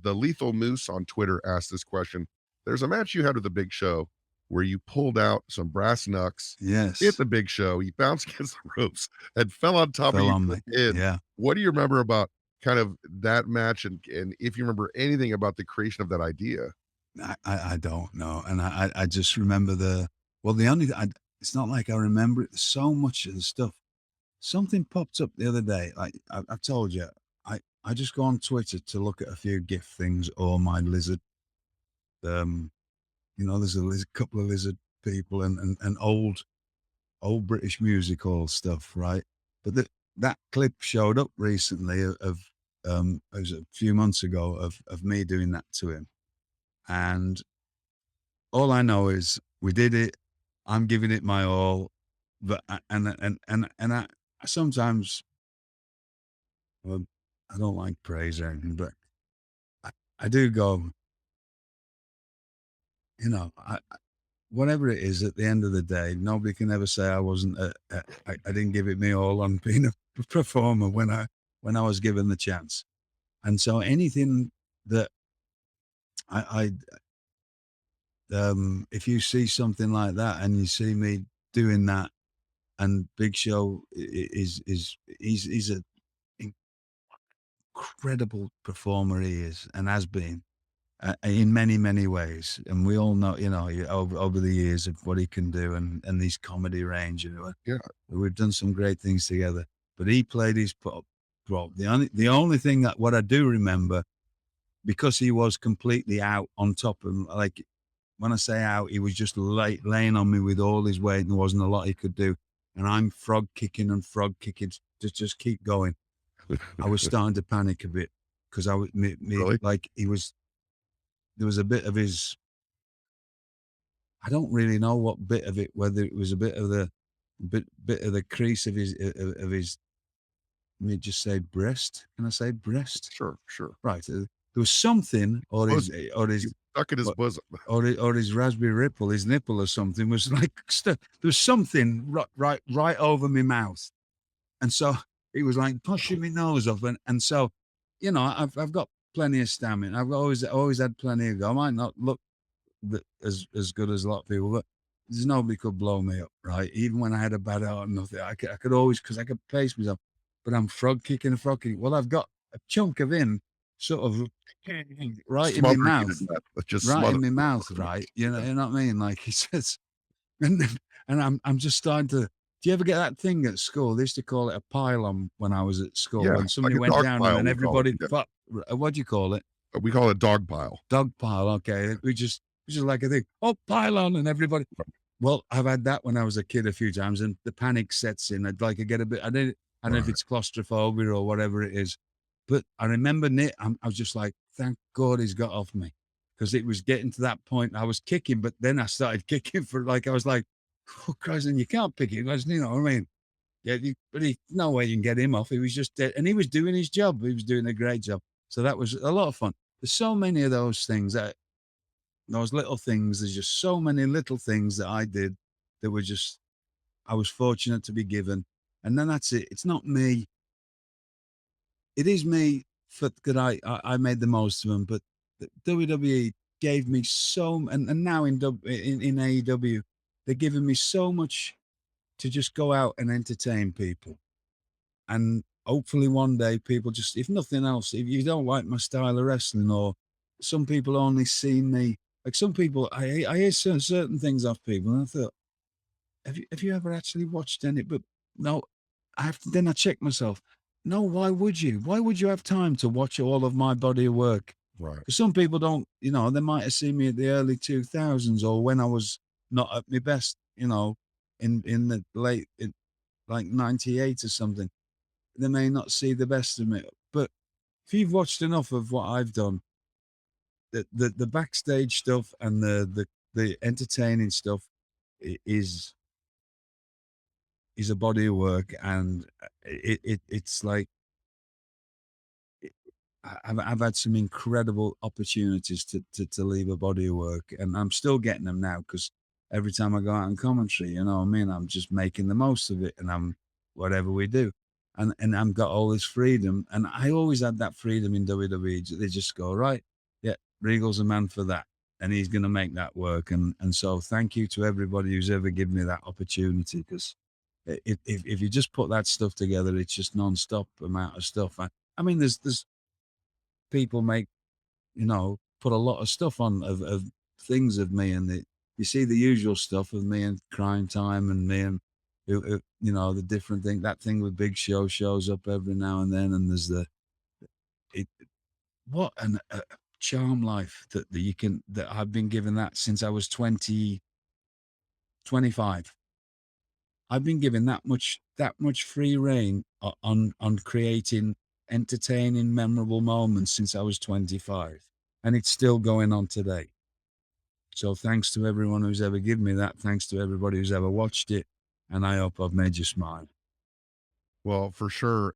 The Lethal Moose on Twitter asked this question. There's a match you had with the Big Show where you pulled out some brass knucks, hit Yes. the Big Show, he bounced against the ropes and fell on top of Fell you on for me. the pin. Yeah. What do you remember about kind of that match and if you remember anything about the creation of that idea? I don't know, and I just remember the only it's not like I remember it, so much of the stuff. Something popped up the other day, like I've told you, I just go on Twitter to look at a few GIF things or my lizard, um, there's a couple of lizard people and old British music hall stuff, right? But that clip showed up recently it was a few months ago of me doing that to him, and all I know is we did it. I'm giving it my all, but and I sometimes, well, I don't like praise or anything, but I, I do go, whatever it is. At the end of the day, nobody can ever say I wasn't. I didn't give it me all on being a performer when I was given the chance. And so anything that I if you see something like that and you see me doing that, and Big Show he's a incredible performer, he is and has been, in many ways, and we all know, over the years of what he can do and his comedy range, Yeah. we've done some great things together. But he played his role. The only thing that what I do remember, because he was completely out on top of, like, when I say out, he was just laying on me with all his weight, and there wasn't a lot he could do. And I'm frog kicking and frog kicking to just keep going. I was starting to panic a bit because I was Really? like he was. There was a bit of his. I don't really know what bit of it. Whether it was a bit of the bit of the crease of his. Let me just say breast. Can I say breast? Sure, sure. Right. There was something, or his Bosom. or You his stuck in his bosom. or his raspberry ripple, his nipple or something was like there was something right over my mouth, and so it was like pushing my nose off, and so, I've got plenty of stamina. I've always had plenty of go. I might not look as good as a lot of people, but there's nobody could blow me up, right? Even when I had a bad heart and nothing, I could always, because I could pace myself. But I'm frog kicking and frog kicking. Well, I've got a chunk of him sort of right in my Smothering you to mouth, death. Just right in smothering my you. mouth, right? You know, Yeah. you know what I mean? Like he says, and then, and I'm just starting to. Do you ever get that thing at school? They used to call it a pylon when I was at school. Yeah, When like somebody a went dog down and pile, then we call it. everybody, Yeah. what do you call it? We call it dog pile. Dog pile. Okay, we just like a thing. Oh, pylon, and everybody. Well, I've had that when I was a kid a few times, and the panic sets in. I get a bit. I don't know if Right. it's claustrophobia or whatever it is, but I remember I was just like, thank God he's got off me, because it was getting to that point. I was kicking, but then I started kicking for, like, I was like, oh Christ, and you can't pick it, you know what I mean? Yeah, but no way you can get him off. He was just dead, and he was doing his job. He was doing a great job. So that was a lot of fun. There's so many of those things, those little things. There's just so many little things that I did that were just, I was fortunate to be given. And then that's it. It's not me. It is me for that I made the most of them. But the WWE gave me and now in AEW, they're giving me so much to just go out and entertain people. And hopefully one day people just, if nothing else, if you don't like my style of wrestling, or some people only see me, like some people, I hear certain things off people, and I thought, have you ever actually watched any? But no, then I check myself. No, why would you? Why would you have time to watch all of my body of work? Right. Because some people don't, they might have seen me at the early 2000s, or when I was not at my best, in the like 98 or something. They may not see the best of me. But if you've watched enough of what I've done, the backstage stuff and the entertaining stuff is a body of work, and it's like I've had some incredible opportunities to leave a body of work, and I'm still getting them now, because every time I go out in commentary, you know what I mean, I'm just making the most of it, and I'm whatever we do, and I've got all this freedom, and I always had that freedom in WWE. They just go, right, yeah, Regal's a man for that, and he's going to make that work. And so, thank you to everybody who's ever given me that opportunity. Because if you just put that stuff together, it's just non-stop amount of stuff. I mean, there's people make, put a lot of stuff on of things of me, and you see the usual stuff of me and Crime Time and me and the different thing. That thing with Big Show shows up every now and then, and there's it, what an charm life that I've been given that since I was 25. I've been given that much free reign on creating entertaining, memorable moments since I was 25, and it's still going on today. So thanks to everyone who's ever given me that. Thanks to everybody who's ever watched it, and I hope I've made you smile. Well, for sure.